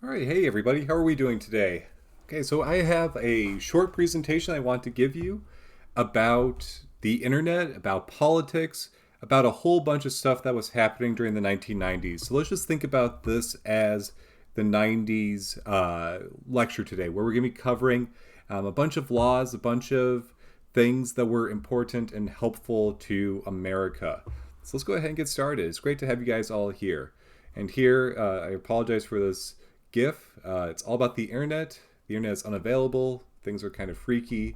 All right, hey everybody, how are we doing today? Okay, so I have a short presentation I want to give you about the internet, about politics, about a whole bunch of stuff that was happening during the 1990s. So let's just think about this as the 90s lecture today, where we're going to be covering a bunch of laws, a bunch of things that were important and helpful to America. So let's go ahead and get started. It's great to have you guys all here. And here, I apologize for this GIF. It's all about the internet. The internet is unavailable. Things are kind of freaky.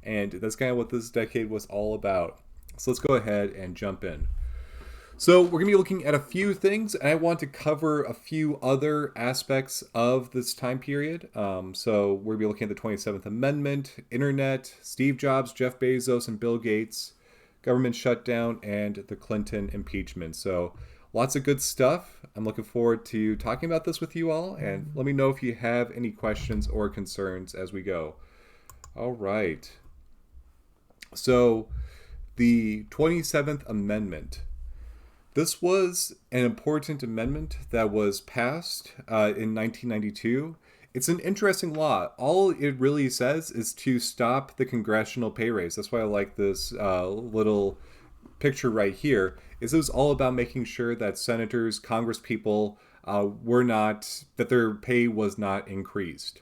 And that's kind of what this decade was all about. So let's go ahead and jump in. So we're going to be looking at a few things, and I want to cover a few other aspects of this time period. So we're going to be looking at the 27th Amendment, internet, Steve Jobs, Jeff Bezos, and Bill Gates, government shutdown, and the Clinton impeachment. So lots of good stuff. I'm looking forward to talking about this with you all, and let me know if you have any questions or concerns as we go. All right. So the 27th Amendment. This was an important amendment that was passed in 1992. It's an interesting law. All it really says is to stop the congressional pay raise. That's why I like this little picture right here. Is it was all about making sure that senators, congresspeople were not, that their pay was not increased.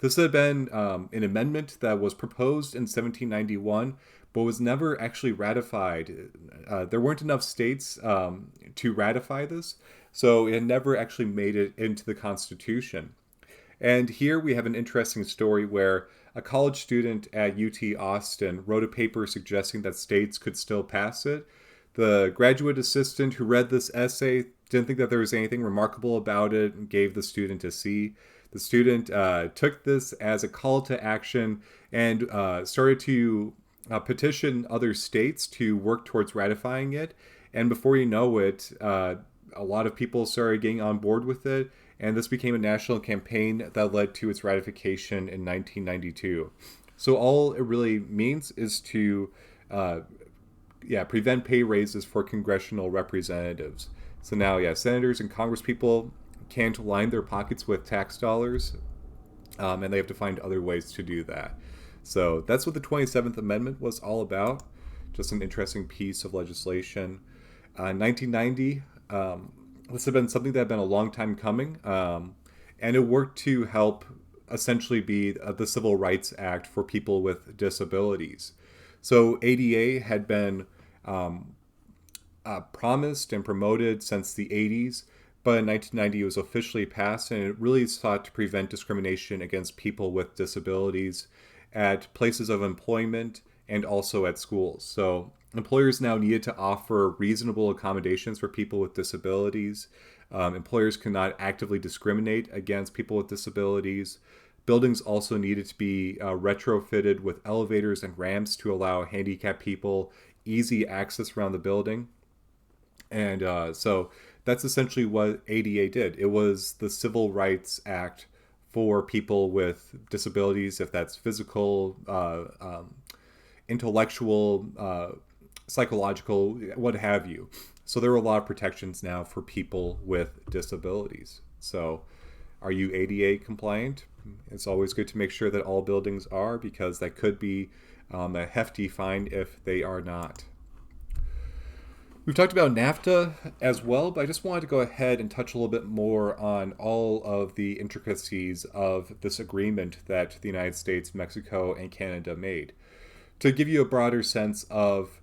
This had been an amendment that was proposed in 1791, but was never actually ratified. There weren't enough states to ratify this, so it never actually made it into the Constitution. And here we have an interesting story where a college student at UT Austin wrote a paper suggesting that states could still pass it. The graduate assistant who read this essay didn't think that there was anything remarkable about it and gave the student a C. The student took this as a call to action and started to petition other states to work towards ratifying it. And before you know it, a lot of people started getting on board with it, and this became a national campaign that led to its ratification in 1992. So all it really means is to prevent pay raises for congressional representatives. So now, senators and congresspeople can't line their pockets with tax dollars, and they have to find other ways to do that. So that's what the 27th Amendment was all about. Just an interesting piece of legislation. 1990, this had been something that had been a long time coming, and it worked to help essentially be the Civil Rights Act for people with disabilities. So ADA had been promised and promoted since the 80s, but in 1990 it was officially passed, and it really sought to prevent discrimination against people with disabilities at places of employment and also at schools. So employers now needed to offer reasonable accommodations for people with disabilities. Employers could not actively discriminate against people with disabilities. Buildings also needed to be retrofitted with elevators and ramps to allow handicapped people easy access around the building. And so that's essentially what ADA did. It was the Civil Rights Act for people with disabilities, if that's physical, intellectual, psychological, what have you. So there are a lot of protections now for people with disabilities. So are you ADA compliant? It's always good to make sure that all buildings are, because that could be a hefty fine if they are not. We've talked about NAFTA as well, but I just wanted to go ahead and touch a little bit more on all of the intricacies of this agreement that the United States, Mexico, and Canada made, to give you a broader sense of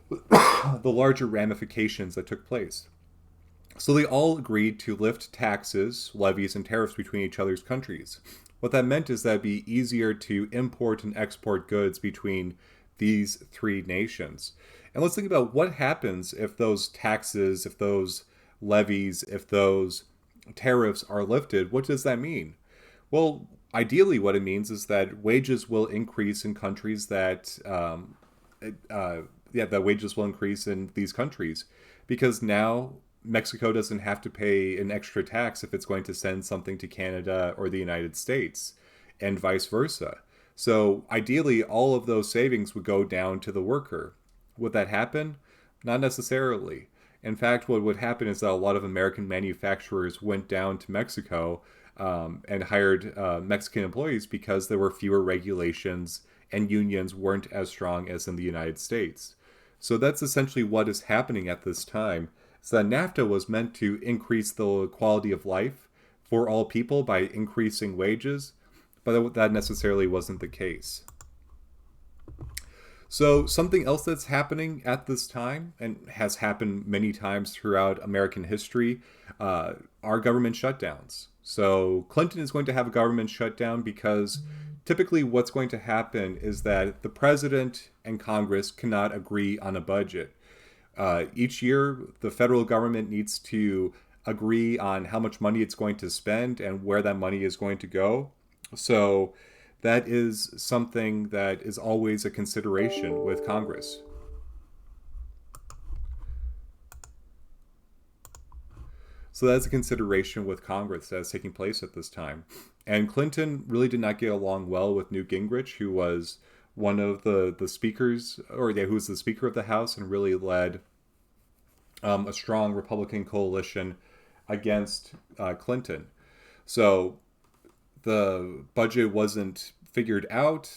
the larger ramifications that took place. So they all agreed to lift taxes, levies, and tariffs between each other's countries. What that meant is that it'd be easier to import and export goods between these three nations. And let's think about what happens if those taxes, if those levies, if those tariffs are lifted. What does that mean? Well, ideally, what it means is that wages will increase in countries that, that wages will increase in these countries, because now Mexico doesn't have to pay an extra tax if it's going to send something to Canada or the United States, and vice versa. So ideally, all of those savings would go down to the worker. Would that happen? Not necessarily. In fact, what would happen is that a lot of American manufacturers went down to Mexico and hired Mexican employees because there were fewer regulations and unions weren't as strong as in the United States. So that's essentially what is happening at this time. So that NAFTA was meant to increase the quality of life for all people by increasing wages, but that necessarily wasn't the case. So, something else that's happening at this time and has happened many times throughout American history are government shutdowns. So, Clinton is going to have a government shutdown because typically what's going to happen is that the president and Congress cannot agree on a budget. Each year, the federal government needs to agree on how much money it's going to spend and where that money is going to go. So, that is something that is always a consideration with Congress. So that's a consideration with Congress that is taking place at this time. And Clinton really did not get along well with Newt Gingrich, who was one of the speakers, or yeah, who was the Speaker of the House and really led a strong Republican coalition against Clinton. So the budget wasn't figured out.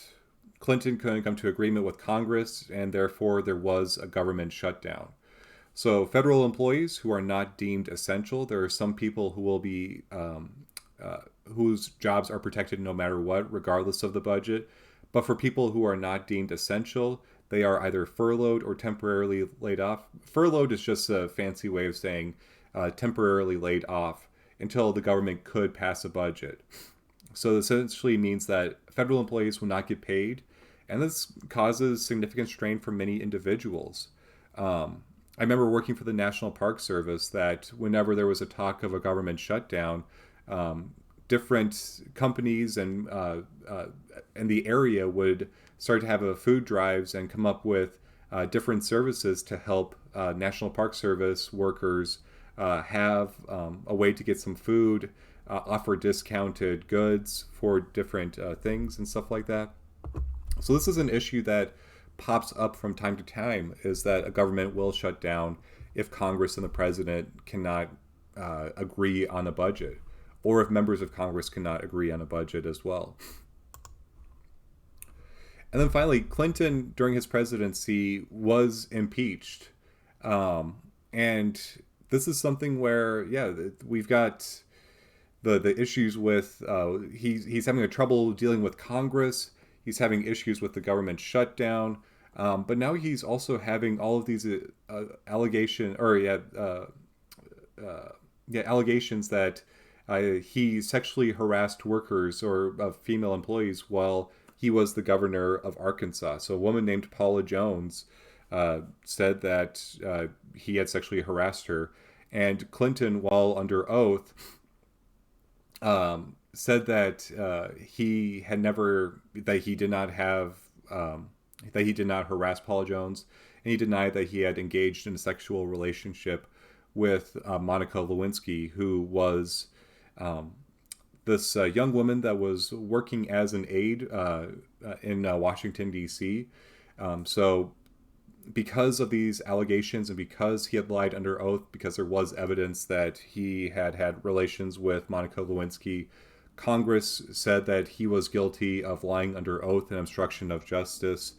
Clinton couldn't come to agreement with Congress, and therefore there was a government shutdown. So federal employees who are not deemed essential, there are some people who will be whose jobs are protected no matter what, regardless of the budget. But for people who are not deemed essential, they are either furloughed or temporarily laid off. Furloughed is just a fancy way of saying temporarily laid off until the government could pass a budget. So this essentially means that federal employees will not get paid, and this causes significant strain for many individuals. I remember working for the National Park Service that whenever there was a talk of a government shutdown, different companies and in the area would start to have food drives and come up with different services to help National Park Service workers have a way to get some food, offer discounted goods for different things and stuff like that. So this is an issue that pops up from time to time, is that a government will shut down if Congress and the president cannot agree on a budget, or if members of Congress cannot agree on a budget as well. And then finally, Clinton, during his presidency, was impeached. And this is something where, yeah, we've got the issues with, he's having a trouble dealing with Congress. He's having issues with the government shutdown. But now he's also having all of these allegations that he sexually harassed workers or female employees while he was the governor of Arkansas. So a woman named Paula Jones said that he had sexually harassed her. And Clinton, while under oath, said that he had never, that he did not have, that he did not harass Paula Jones, and he denied that he had engaged in a sexual relationship with Monica Lewinsky, who was this young woman that was working as an aide in Washington, D.C. So because of these allegations and because he had lied under oath, because there was evidence that he had had relations with Monica Lewinsky, Congress said that he was guilty of lying under oath and obstruction of justice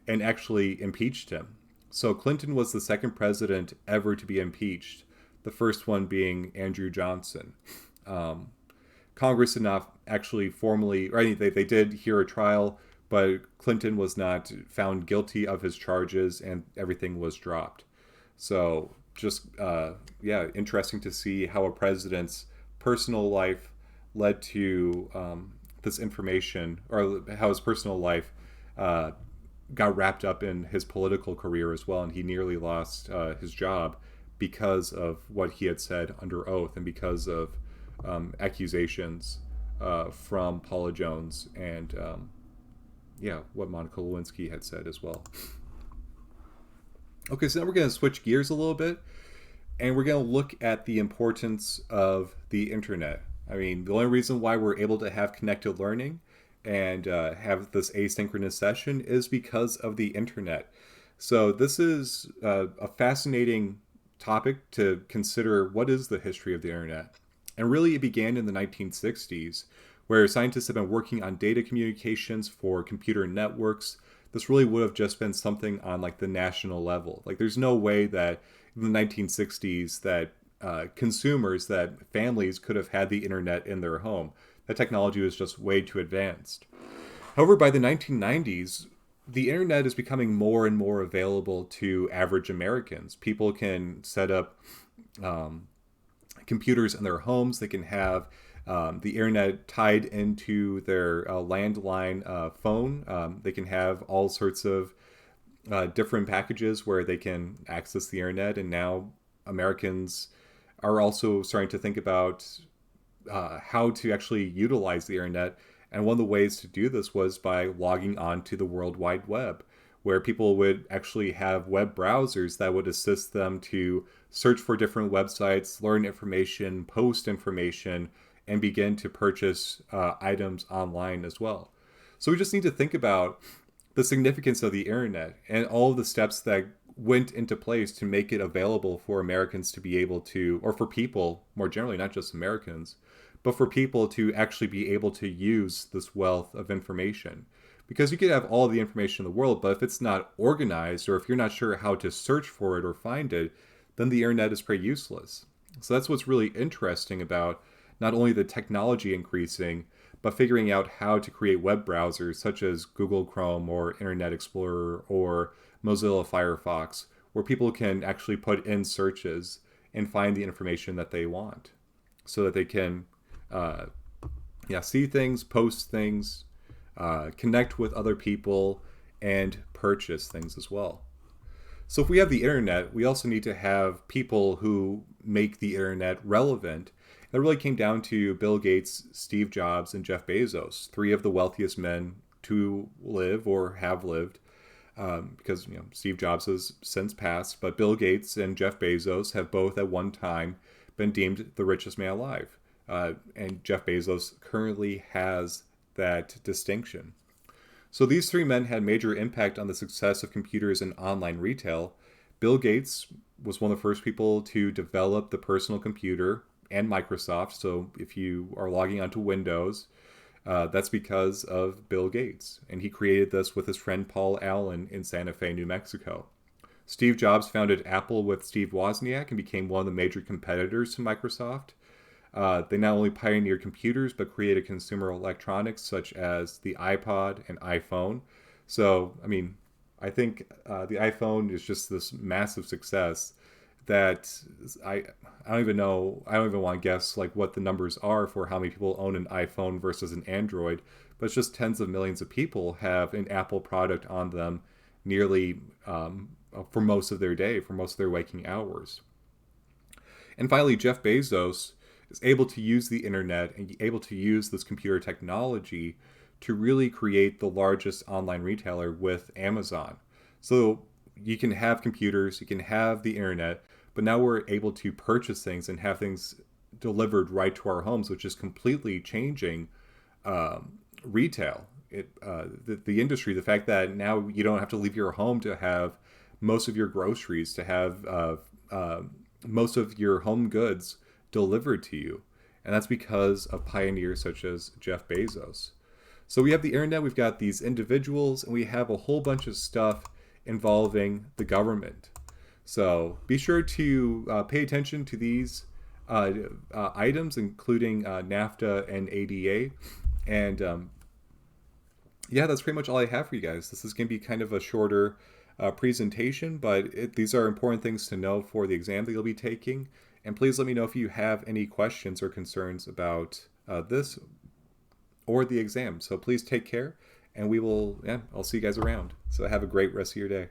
and actually impeached him. So Clinton was the second president ever to be impeached, the first one being Andrew Johnson. Congress did not actually formally, or they did hear a trial, but Clinton was not found guilty of his charges and everything was dropped. So just, interesting to see how a president's personal life led to this information, or how his personal life got wrapped up in his political career as well. And he nearly lost his job because of what he had said under oath and because of accusations from Paula Jones and what Monica Lewinsky had said as well. Okay, so now we're going to switch gears a little bit, and we're going to look at the importance of the internet. I mean, the only reason why we're able to have connected learning and have this asynchronous session is because of the internet. So this is a fascinating topic to consider what is the history of the internet. And really, it began in the 1960s, where scientists have been working on data communications for computer networks. This really would have just been something on like the national level. Like, there's no way that in the 1960s that consumers, that families could have had the internet in their home. That technology was just way too advanced. However, by the 1990s, the internet is becoming more and more available to average Americans. People can set up computers in their homes. They can have the internet tied into their landline phone. They can have all sorts of different packages where they can access the internet. And now Americans are also starting to think about how to actually utilize the internet. And one of the ways to do this was by logging on to the World Wide Web, where people would actually have web browsers that would assist them to search for different websites, learn information, post information, and begin to purchase items online as well. So we just need to think about the significance of the internet and all of the steps that went into place to make it available for Americans to be able to, or for people more generally, not just Americans, but for people to actually be able to use this wealth of information. Because you could have all the information in the world, but if it's not organized, or if you're not sure how to search for it or find it, then the internet is pretty useless. So that's what's really interesting about not only the technology increasing, but figuring out how to create web browsers such as Google Chrome or Internet Explorer or Mozilla Firefox, where people can actually put in searches and find the information that they want, so that they can see things, post things, connect with other people, and purchase things as well. So if we have the internet, we also need to have people who make the internet relevant. That really came down to Bill Gates, Steve Jobs, and Jeff Bezos, three of the wealthiest men to live or have lived, because Steve Jobs has since passed, but Bill Gates and Jeff Bezos have both at one time been deemed the richest man alive. And Jeff Bezos currently has that distinction. So these three men had major impact on the success of computers and online retail. Bill Gates was one of the first people to develop the personal computer and Microsoft. So if you are logging onto Windows, that's because of Bill Gates. And he created this with his friend Paul Allen in Santa Fe, New Mexico. Steve Jobs founded Apple with Steve Wozniak and became one of the major competitors to Microsoft. They not only pioneered computers, but created consumer electronics such as the iPod and iPhone. So, I think the iPhone is just this massive success that I don't even know. I don't even want to guess like what the numbers are for how many people own an iPhone versus an Android, but it's just tens of millions of people have an Apple product on them nearly for most of their day, for most of their waking hours. And finally, Jeff Bezos is able to use the internet and able to use this computer technology to really create the largest online retailer with Amazon. So you can have computers, you can have the internet, but now we're able to purchase things and have things delivered right to our homes, which is completely changing retail. The industry, the fact that now you don't have to leave your home to have most of your groceries, to have most of your home goods delivered to you. And that's because of pioneers such as Jeff Bezos. So we have the internet, we've got these individuals, and we have a whole bunch of stuff involving the government. So be sure to pay attention to these items, including NAFTA and ADA. And that's pretty much all I have for you guys. This is going to be kind of a shorter presentation, but these are important things to know for the exam that you'll be taking. And please let me know if you have any questions or concerns about this or the exam. So please take care, and I'll see you guys around. So have a great rest of your day.